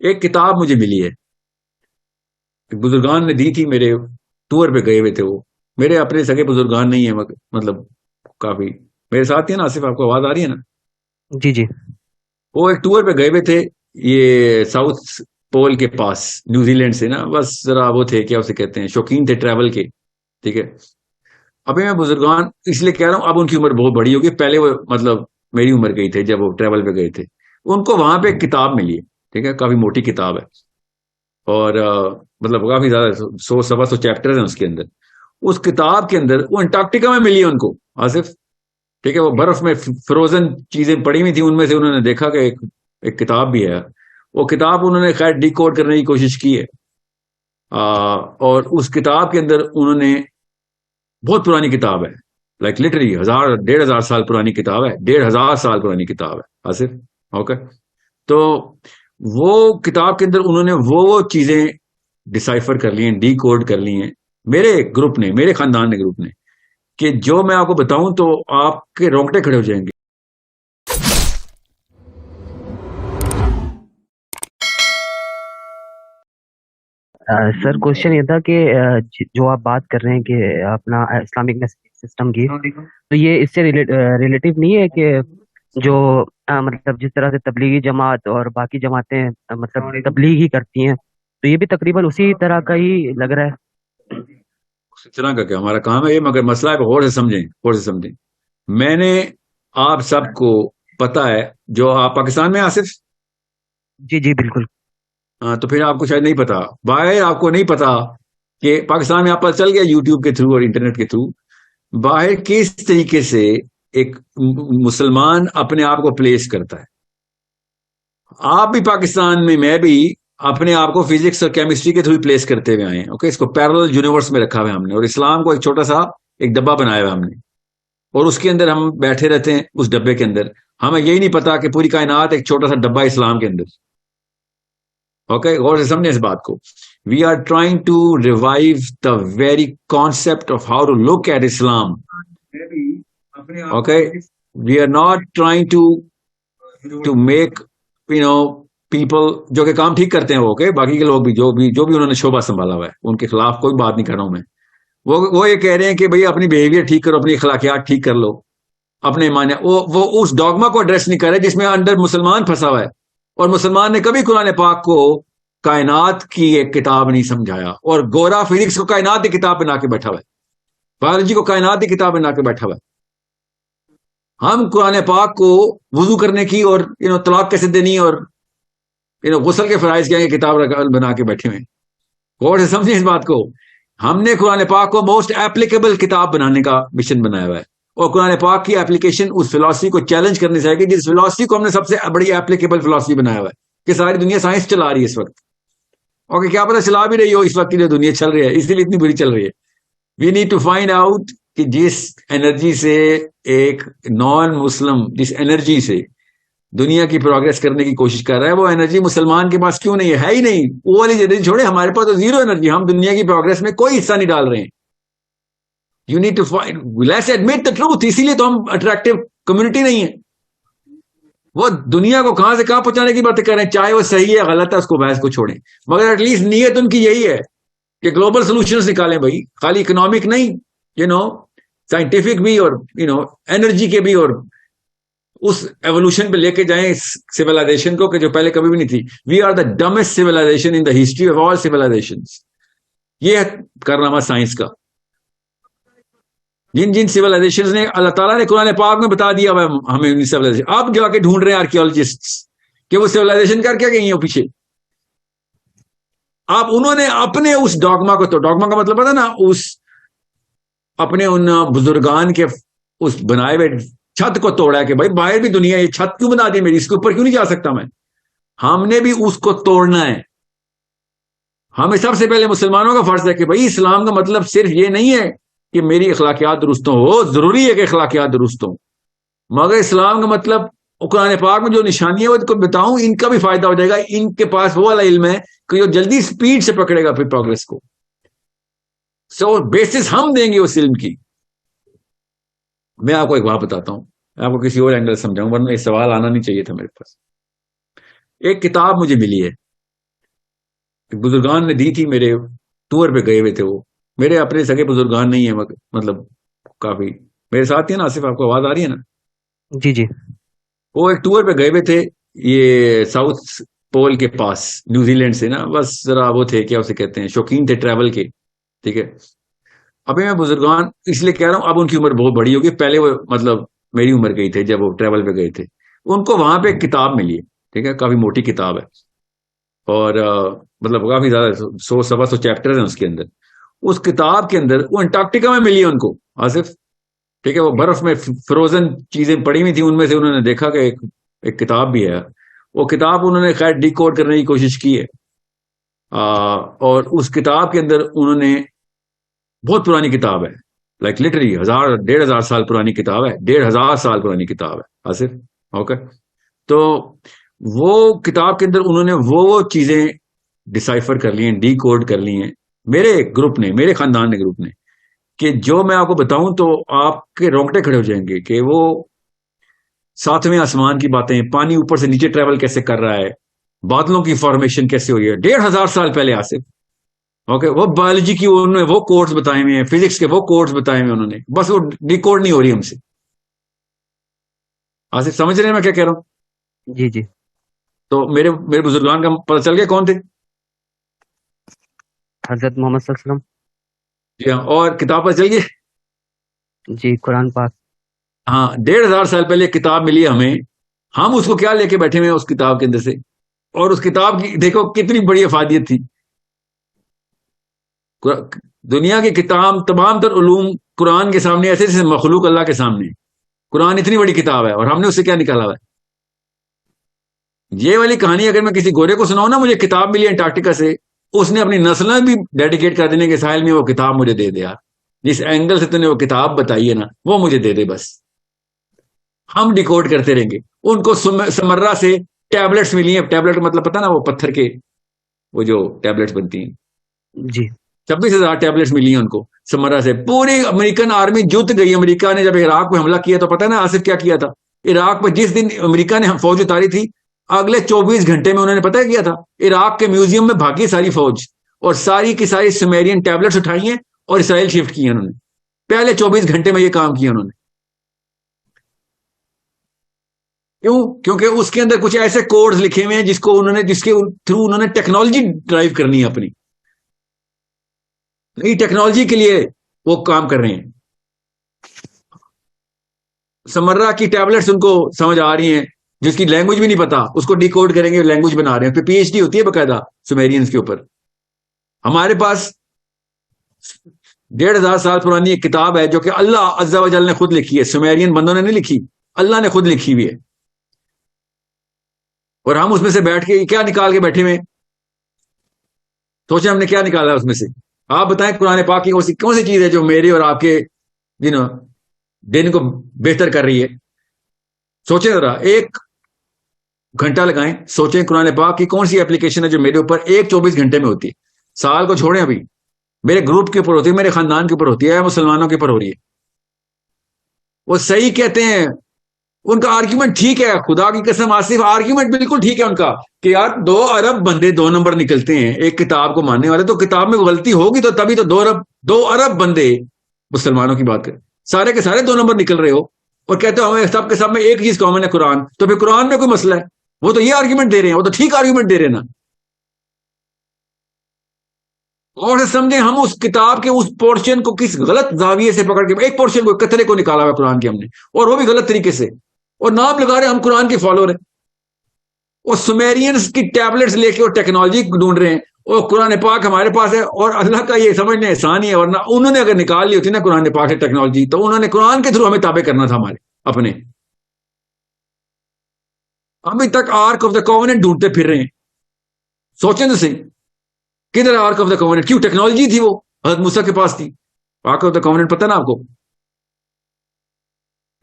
ایک کتاب مجھے ملی ہے، بزرگان نے دی تھی، میرے ٹور پہ گئے ہوئے تھے وہ، میرے اپنے سگے بزرگان نہیں ہیں، مطلب کافی میرے ساتھ ہی نا، آصف آپ کو آواز آ رہی ہے نا؟ جی جی وہ ایک ٹور پہ گئے ہوئے تھے، یہ ساؤتھ پول کے پاس، نیوزی لینڈ سے نا، بس ذرا وہ تھے، کیا اسے کہتے ہیں، شوقین تھے ٹریول کے، ٹھیک ہے۔ ابھی میں بزرگان اس لیے کہہ رہا ہوں، اب ان کی عمر بہت بڑی ہوگی، پہلے وہ مطلب میری عمر گئی تھے جب وہ ٹریول پہ گئے تھے، ان کو وہاں پہ ایک کتاب ملی ہے، ٹھیک ہے، کافی موٹی کتاب ہے، اور مطلب کافی زیادہ 100 سوا 100 چیپٹر ہیں اس کے اندر۔ اس کتاب کے اندر وہ انٹارکٹیکا میں ملی ہے ان کو، آصف، ٹھیک ہے، وہ برف میں فروزن چیزیں پڑی ہوئی تھیں، ان میں سے انہوں نے دیکھا کہ ایک کتاب بھی ہے، وہ کتاب انہوں نے خیر ڈی کوڈ کرنے کی کوشش کی ہے، اور اس کتاب کے اندر انہوں نے، بہت پرانی کتاب ہے، لائک لٹرلی 1000 1,500 سال پرانی کتاب ہے، 1,500 سال پرانی کتاب ہے آصف، اوکے۔ تو وہ کتاب کے اندر انہوں نے وہ چیزیں ڈسائفر کر لی ہیں، ڈی کوڈ کر لی ہیں، میرے گروپ نے، میرے خاندان کے گروپ نے، کہ جو میں آپ کو بتاؤں تو آپ کے رونگٹے کھڑے ہو جائیں گے۔ سر کوشچن یہ تھا کہ جو آپ بات کر رہے ہیں کہ اپنا اسلامک سسٹم کی، تو یہ اس سے ریلیٹیو نہیں ہے کہ جو مطلب جس طرح سے تبلیغی جماعت اور باقی جماعتیں مطلب تبلیغ ہی کرتی ہیں، تو یہ بھی تقریباً اسی طرح کا ہی لگ رہا ہے۔ اس طرح کا کیا ہمارا کام ہے یہ، مگر مسئلہ ہے غور سے سمجھیں، غور سے سمجھیں۔ میں نے آپ سب کو پتا ہے، جو آپ پاکستان میں آصف، جی جی بالکل۔ تو پھر آپ کو شاید نہیں پتا، باہر آپ کو نہیں پتا کہ پاکستان میں آپ پتہ چل گیا یوٹیوب کے تھرو اور انٹرنیٹ کے تھرو، باہر کس طریقے سے ایک مسلمان اپنے آپ کو پلیس کرتا ہے۔ آپ بھی پاکستان میں بھی اپنے آپ کو فزکس اور کیمسٹری کے تھرو پلیس کرتے ہوئے آئے ہیں، اوکے، اس کو پیرلل یونیورس میں رکھا ہوا ہے ہم نے، اور اسلام کو ایک چھوٹا سا ایک ڈبہ بنایا ہوا ہے ہم نے، اور اس کے اندر ہم بیٹھے رہتے ہیں، اس ڈبے کے اندر ہمیں یہی نہیں پتا کہ پوری کائنات ایک چھوٹا سا ڈبہ اسلام کے اندر، اوکے، غور سے سمجھیں اس بات کو۔ We are trying to revive the very concept of how to look at Islam, okay, we are not trying to make people جو کہ کام ٹھیک کرتے ہیں وہ، اوکے، باقی کے لوگ بھی جو بھی انہوں نے شعبہ سنبھالا ہوا ہے، ان کے خلاف کوئی بات نہیں کر رہا ہوں میں، وہ یہ کہہ رہے ہیں کہ بھئی اپنی بہیویئر ٹھیک کرو، اپنی اخلاقیات ٹھیک کر لو، اپنے معنی، وہ اس ڈوگما کو ایڈریس نہیں کر رہے جس میں انڈر مسلمان پھنسا ہوا ہے، اور مسلمان نے کبھی قرآن پاک کو کائنات کی ایک کتاب نہیں سمجھایا، اور گورا فزکس کو کائنات کی کتاب بنا کے بیٹھا ہوا ہے، بایولوجی کو کائنات کی کتاب بنا کے بیٹھا ہوا ہے۔ ہم قرآن پاک کو وضو کرنے کی اور طلاق کیسے دینی اور غسل کے فرائض کیا کتاب بنا کے بیٹھے ہوئے ہیں۔ غور سے سمجھیں اس بات کو، ہم نے قرآن پاک کو موسٹ ایپلیکیبل کتاب بنانے کا مشن بنایا ہوا ہے، اور قرآن پاک کی اپلیکیشن اس فلاسفی کو چیلنج کرنے سے ہے کہ جس فلاسفی کو ہم نے سب سے بڑی ایپلیکیبل فلاسفی بنایا ہوا ہے، کہ ساری دنیا سائنس چلا رہی ہے اس وقت، اور کیا پتہ چلا بھی رہی ہو اس وقت کی جو دنیا چل رہی ہے، اسی لیے اتنی بری چل رہی ہے۔ We need to find out کہ جس انرجی سے ایک نان مسلم، جس انرجی سے دنیا کی پروگرس کرنے کی کوشش کر رہا ہے، وہ انرجی مسلمان کے پاس کیوں نہیں ہے ہی نہیں، وہ والی انرجی چھوڑے، ہمارے پاس تو زیرو انرجی، ہم دنیا کی پروگرس میں کوئی حصہ نہیں ڈال رہے ہیں۔ You need to find, let's admit the truth, اسی لیے تو ہم اٹریکٹیو کمیونٹی نہیں ہے۔ وہ دنیا کو کہاں سے کہاں پہنچانے کی باتیں کر رہے ہیں، چاہے وہ صحیح ہے غلط ہے، اس کو بحث کو چھوڑیں، مگر ایٹ لیسٹ نیت ان کی یہی ہے کہ گلوبل سولوشنز نکالیں بھائی، خالی اکنامک نہیں، سائنٹیفک بھی، اور انرجی کے بھی، اور اس ایوولوشن پہ لے کے جائیں سیولائزیشن کو کہ جو پہلے کبھی بھی نہیں تھی۔ We are the dumbest civilization in the history of all civilization, یہ ہے کارنامہ سائنس کا۔ جن سیولائزیشن نے اللہ تعالیٰ نے قرآن پاک میں بتا دیا ہمیں سیولائزیشن، آپ جا کے ڈھونڈ رہے ہیں آرکیولوجسٹ کہ وہ سیولائزیشن کر کے گئی ہیں پیچھے، انہوں نے اپنے اس ڈوگما کو، تو ڈوگما کا مطلب پتا نا، اس اپنے ان بزرگان کے اس بنائے ہوئے چھت کو توڑا ہے کہ بھائی باہر بھی دنیا، یہ چھت کیوں بنا دی میری، اس کے اوپر کیوں نہیں جا سکتا میں، ہم نے بھی اس کو توڑنا ہے۔ ہمیں سب سے پہلے مسلمانوں کا فرض ہے کہ بھائی اسلام کا مطلب صرف یہ نہیں ہے کہ میری اخلاقیات درست ہوں، وہ ضروری ہے کہ اخلاقیات درست ہوں، مگر اسلام کا مطلب قرآن پاک میں جو نشانی ہے وہ کو بتاؤں، ان کا بھی فائدہ ہو جائے گا، ان کے پاس وہ والا علم ہے کہ جو جلدی سپیڈ سے پکڑے گا پھر پروگرس کو، بیسس ہم دیں گے اس علم کی۔ میں آپ کو ایک بات بتاتا ہوں، میں آپ کو کسی اور اینگل سمجھاؤں، ورنہ یہ سوال آنا نہیں چاہیے تھا میرے پاس۔ ایک کتاب مجھے ملی ہے، بزرگان نے دی تھی، میرے ٹور پہ گئے ہوئے تھے وہ، میرے اپنے سگے بزرگان نہیں ہیں، مطلب کافی میرے ساتھ ہی نا آصف، آپ کو آواز آ رہی ہے نا؟ جی جی وہ ایک ٹور پہ گئے ہوئے تھے یہ ساؤتھ پول کے پاس، نیوزی لینڈ سے نا، بس ذرا وہ تھے کیا اسے کہتے ہیں، شوقین تھے ٹریول کے، ٹھیک ہے. ابھی میں بزرگان اس لیے کہہ رہا ہوں، اب ان کی عمر بہت بڑی ہوگی، پہلے وہ مطلب میری عمر گئی تھے جب وہ ٹریول پہ گئے تھے. ان کو وہاں پہ ایک کتاب ملی ہے، ٹھیک ہے، کافی موٹی کتاب ہے، اور مطلب کافی زیادہ 100 سوا 100 چیپٹر ہیں اس کے اندر. اس کتاب کے اندر وہ انٹارکٹیکا میں ملی ہے ان کو آصف، ٹھیک ہے، وہ برف میں فروزن چیزیں پڑی ہوئی تھیں، ان میں سے انہوں نے دیکھا کہ ایک کتاب بھی ہے. وہ کتاب انہوں نے خیر ڈی کوڈ کرنے کی کوشش کی ہے، اور اس کتاب کے اندر انہوں نے، بہت پرانی کتاب ہے، لائک لٹرلی 1000 1500 سال پرانی کتاب ہے، 1500 سال پرانی کتاب ہے آصف. اوکے، تو وہ کتاب کے اندر انہوں نے وہ چیزیں ڈسائفر کر لی ہیں، ڈی کوڈ کر لی ہیں، میرے گروپ نے، میرے خاندان کے گروپ نے، کہ جو میں آپ کو بتاؤں تو آپ کے رونگٹے کھڑے ہو جائیں گے. کہ وہ ساتویں آسمان کی باتیں، پانی اوپر سے نیچے ٹریول کیسے کر رہا ہے، بادلوں کی فارمیشن کیسے ہوئی ہے 1500 سال پہلے آصف. اوکے، وہ بایولوجی کی انہوں نے وہ کوڈز بتائے ہوئے ہیں، فزکس کے وہ کوڈز بتائے ہوئے انہوں نے، بس وہ ڈیکوڈ نہیں ہو رہی ہم سے. آصف سمجھ رہے ہیں میں کیا کہہ رہا ہوں؟ جی جی تو میرے بزرگان کا پتہ چل گیا کون تھے؟ حضرت محمد صلی اللہ علیہ جی ہاں. اور کتاب پر چل گئی. وسلم. جی قرآن پاک. ہاں، 1500 سال پہلے کتاب ملی ہے ہمیں، ہم اس کو کیا لے کے بیٹھے ہوئے ہیں اس کتاب کے اندر سے. اور اس کتاب کی دیکھو کتنی بڑی افادیت تھی. دنیا کی کتاب، تمام تر علوم قرآن کے سامنے ایسے جیسے مخلوق اللہ کے سامنے. قرآن اتنی بڑی کتاب ہے، اور ہم نے اس سے کیا نکالا ہوا ہے. یہ والی کہانی اگر میں کسی گورے کو سناؤں نا، مجھے کتاب ملی انٹارکٹیکا سے، اس نے اپنی نسلیں بھی ڈیڈیکیٹ کر دینے کے ساحل میں وہ کتاب مجھے دے دیا، جس اینگل سے تو نے وہ کتاب بتائی ہے نا، وہ مجھے دے دے بس. ہم ڈیکوڈ کرتے رہیں گے. ان کو سمرہ سے ٹیبلٹس ملی ہیں، ٹیبلٹ مطلب پتہ نا، وہ پتھر کے وہ جو ٹیبلٹس بنتی ہیں، جی 26,000 ٹیبلٹس ملی ہیں ان کو سمرہ سے. پوری امریکن آرمی جت گئی. امریکہ نے جب عراق پہ حملہ کیا تو پتہ نا آصف کیا کیا تھا؟ عراق پہ جس دن امریکہ نے فوج اتاری تھی، اگلے 24 گھنٹے میں انہوں نے پتہ کیا تھا، عراق کے میوزیم میں بھاگی ساری فوج، اور ساری کی ساری سمیرین ٹیبلٹس اٹھائی ہیں اور اسرائیل شفٹ کی ہیں انہوں نے. پہلے 24 گھنٹے میں یہ کام کیا انہوں نے. کیوں؟ کیونکہ اس کے اندر کچھ ایسے کوڈز لکھے ہوئے ہیں جس کے تھرو انہوں نے ٹیکنالوجی ڈرائیو کرنی ہے اپنی، نئی ٹیکنالوجی کے لیے وہ کام کر رہے ہیں. سمرہ کی ٹیبلٹس ان کو سمجھ آ رہی ہیں، جس کی لینگویج بھی نہیں پتا اس کو ڈی کوڈ کریں گے، لینگویج بنا رہے ہیں. پھر پی ایچ ڈی ہوتی ہے باقاعدہ سمیرینز کے اوپر. ہمارے پاس 1500 سال پرانی ایک کتاب ہے جو کہ اللہ عز و جل نے خود لکھی ہے، سمیرین بندوں نے نہیں لکھی، اللہ نے خود لکھی ہوئی ہے. اور ہم اس میں سے بیٹھ کے کیا نکال کے بیٹھے ہوئے، سوچیں ہم نے کیا نکالا اس میں سے. آپ بتائیں قرآن پاک کی کون سی چیز ہے جو میرے اور آپ کے دن کو بہتر کر رہی ہے. سوچیں ذرا، ایک گھنٹہ لگائیں، سوچیں قرآن پاک کی کون سی اپلیکیشن ہے جو میرے اوپر ایک 24 گھنٹے میں ہوتی ہے. سال کو چھوڑیں، ابھی میرے گروپ کے اوپر ہوتی ہے، میرے خاندان کے اوپر ہوتی ہے، مسلمانوں کے اوپر ہو رہی ہے. وہ صحیح کہتے ہیں، ان کا آرگیومنٹ ٹھیک ہے، خدا کی قسم آصف آرگیومنٹ بالکل ٹھیک ہے ان کا، کہ یار 2 ارب بندے 2 نمبر نکلتے ہیں ایک کتاب کو ماننے والے، تو کتاب میں غلطی ہوگی تو تبھی تو 2 ارب بندے مسلمانوں کی بات کریں، سارے کے سارے 2 نمبر نکل رہے ہو، اور کہتے ہو ہمیں سب کے سب میں ایک چیز کامن ہے قرآن. تو پھر قرآن میں کوئی مسئلہ ہے؟ وہ تو یہ آرگیومنٹ دے رہے ہیں، وہ تو ٹھیک آرگیومنٹ دے رہے ہیں نا. اور سمجھیں ہم اس کتاب کے اس پورشن کو کس غلط زاویے سے پکڑ کے، ایک پورشن کو قطرے کو نکالا ہوا قرآن کے ہم نے، اور وہ بھی غلط طریقے سے، اور نام لگا رہے ہم قرآن کے فالوور ہیں. اور سمیرینز کی ٹیبلٹس لے کے اور ٹیکنالوجی ڈھونڈ رہے ہیں، اور قرآن پاک ہمارے پاس ہے. اور اللہ کا یہ سمجھنے احسان ہی ہے، ورنہ انہوں نے اگر نکال لی ہوتی نا قرآن پاک سے ٹیکنالوجی، تو انہوں نے قرآن کے تھرو ہمیں تابع کرنا تھا ہمارے اپنے. ابھی تک آرک آف دا کووننٹ ڈھونڈتے پھر رہے ہیں. سوچیں تو صحیح، کدھر آرک آف دا کووننٹ؟ کیوں؟ ٹیکنالوجی تھی وہ حضرت موسیٰ کے پاس تھی. آرک آف دا کووننٹ پتہ نا آپ کو؟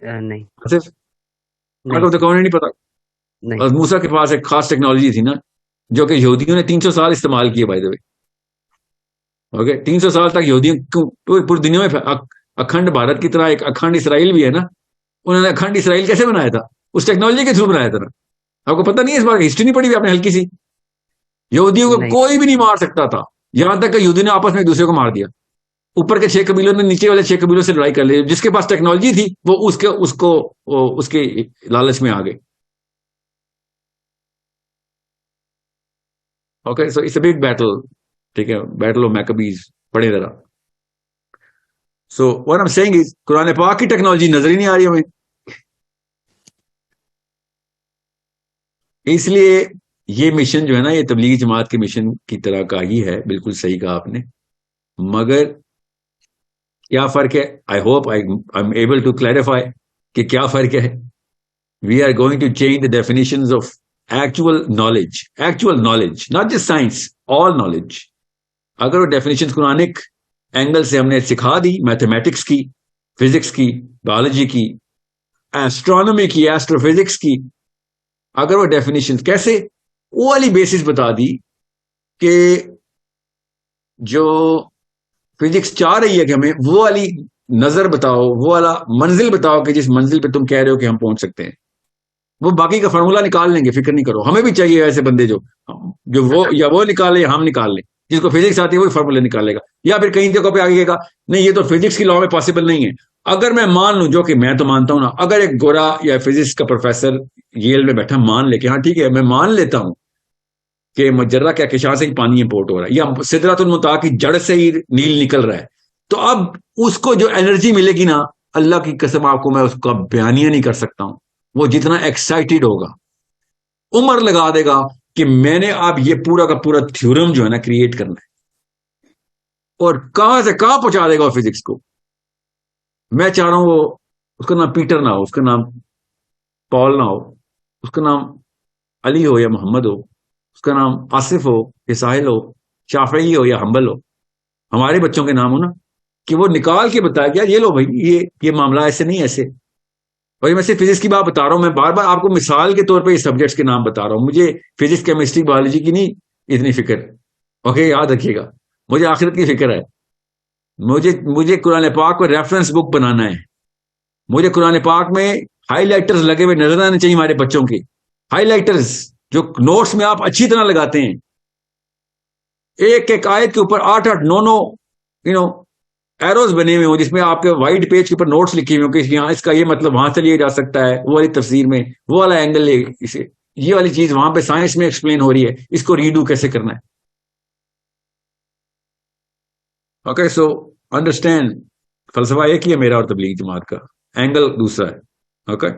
نہیں صرف آرک آف دا کووننٹ نہیں پتا؟ نہیں. حضرت موسیٰ کے پاس ایک خاص ٹیکنالوجی تھی نا، جو کہ یہودیوں نے 300 سال استعمال کیے. بائی دا وے، اوکے، 300 سال تک یہودیوں پوری دنیا میں اکھنڈ بھارت کی طرح ایک اکھنڈ اسرائیل بھی ہے نا، انہوں نے اکھنڈ اسرائیل کیسے بنایا تھا؟ اس ٹیکنالوجی کے تھرو بنایا تھا نا. آپ کو پتہ نہیں ہے اس بات کی؟ ہسٹری نہیں پڑھی ہوئی آپ نے ہلکی سی؟ یہودیوں کو نہیں کوئی بھی نہیں مار سکتا تھا، یہاں تک کہ یہودی نے آپس میں ایک دوسرے کو مار دیا. اوپر کے 6 قبیلوں نے نیچے والے 6 قبیلوں سے لڑائی کر لی. جس کے پاس ٹیکنالوجی تھی وہ اس کے لالچ میں آ گئے. Okay so it's a big battle. ٹھیک ہے، بیٹل آف میکبیز. پڑھے ذرا. So what I am seeing is قرآن پاک کی ٹیکنالوجی نظر ہی نہیں آ رہی ہمیں. اس لیے یہ مشن جو ہے نا، یہ تبلیغی جماعت کے مشن کی طرح کا ہی ہے. بالکل صحیح کہا آپ نے. مگر کیا فرق ہے؟ I hope I am able to clarify کہ کیا فرق ہے. We are going to change the definitions of actual knowledge not just science, all knowledge. اگر وہ ڈیفینیشن قرآنک اینگل سے ہم نے سکھا دی، میتھمیٹکس کی، فزکس کی، بایولوجی کی، ایسٹرونومی کی، ایسٹرو فزکس کی، اگر وہ ڈیفینیشن کیسے وہ والی بیسس بتا دی کہ جو فزکس چاہ رہی ہے کہ ہمیں وہ والی نظر بتاؤ، وہ والا منزل بتاؤ کہ جس منزل پہ تم کہہ رہے ہو کہ ہم پہنچ سکتے ہیں. وہ باقی کا فارمولا نکال لیں گے، فکر نہیں کرو. ہمیں بھی چاہیے ایسے بندے جو وہ نکالے یا ہم نکال لیں. جس کو فزکس آتی ہے وہی فارمولا نکالے گا، یا پھر کہیں جگہ پہ آگے گا نہیں یہ تو فزکس کی لا میں پاسبل نہیں ہے. اگر میں مان لوں، جو کہ میں تو مانتا ہوں نا، اگر ایک گورا یا فزکس کا پروفیسر ییل میں بیٹھا مان لے کہ ہاں ٹھیک ہے میں مان لیتا ہوں کہ مجرہ کیا کشاں سے ہی پانی امپورٹ ہو رہا ہے، یا سدرۃ المنتہا کی جڑ سے ہی نیل نکل رہا ہے، تو اب اس کو جو انرجی ملے گی نا، اللہ کی قسم آپ کو میں اس کا بیانیہ نہیں کر سکتا ہوں. وہ جتنا ایکسائٹیڈ ہوگا، عمر لگا دے گا کہ میں نے اب یہ پورا کا پورا تھیورم جو ہے نا کریٹ کرنا ہے. اور کہاں سے کہاں پہنچا دے گا وہ فزکس کو. میں چاہ رہا ہوں وہ اس کا نام پیٹر نہ ہو، اس کا نام پال نہ ہو، اس کا نام علی ہو یا محمد ہو، اس کا نام آصف ہو یا ساحل ہو، شافعی ہو یا حنبل ہو، ہمارے بچوں کے نام ہو نا، کہ وہ نکال کے بتایا گیا یہ لو بھائی یہ معاملہ ایسے نہیں ایسے. اور میں صرف فزکس کی بات بتا رہا ہوں، میں بار بار آپ کو مثال کے طور پہ یہ سبجیکٹس کے نام بتا رہا ہوں. مجھے فزکس کیمسٹری بایولوجی کی نہیں اتنی فکر. اوکے یاد رکھیے گا، مجھے آخرت کی فکر ہے. مجھے قرآن پاک کو ریفرنس بک بنانا ہے. مجھے قرآن پاک میں ہائی لائٹرز لگے ہوئے نظر آنے چاہیے ہمارے بچوں کے. ہائی لائٹرز جو نوٹس میں آپ اچھی طرح لگاتے ہیں، ایک ایک آیت کے اوپر 8 9 ایروز بنے ہوئے ہوں، جس میں آپ کے وائٹ پیج کے اوپر نوٹس لکھے ہوئے ہوں کہ یہاں اس کا یہ مطلب وہاں سے لیا جا سکتا ہے، وہ والی تفسیر میں وہ والا اینگل لے اسے، یہ والی چیز وہاں پہ سائنس میں ایکسپلین ہو رہی ہے، اس کو ریڈو کیسے کرنا ہے. اوکے سو انڈرسٹینڈ، فلسفہ ایک ہی ہے میرا اور تبلیغ جماعت کا، اینگل دوسرا ہے. اوکے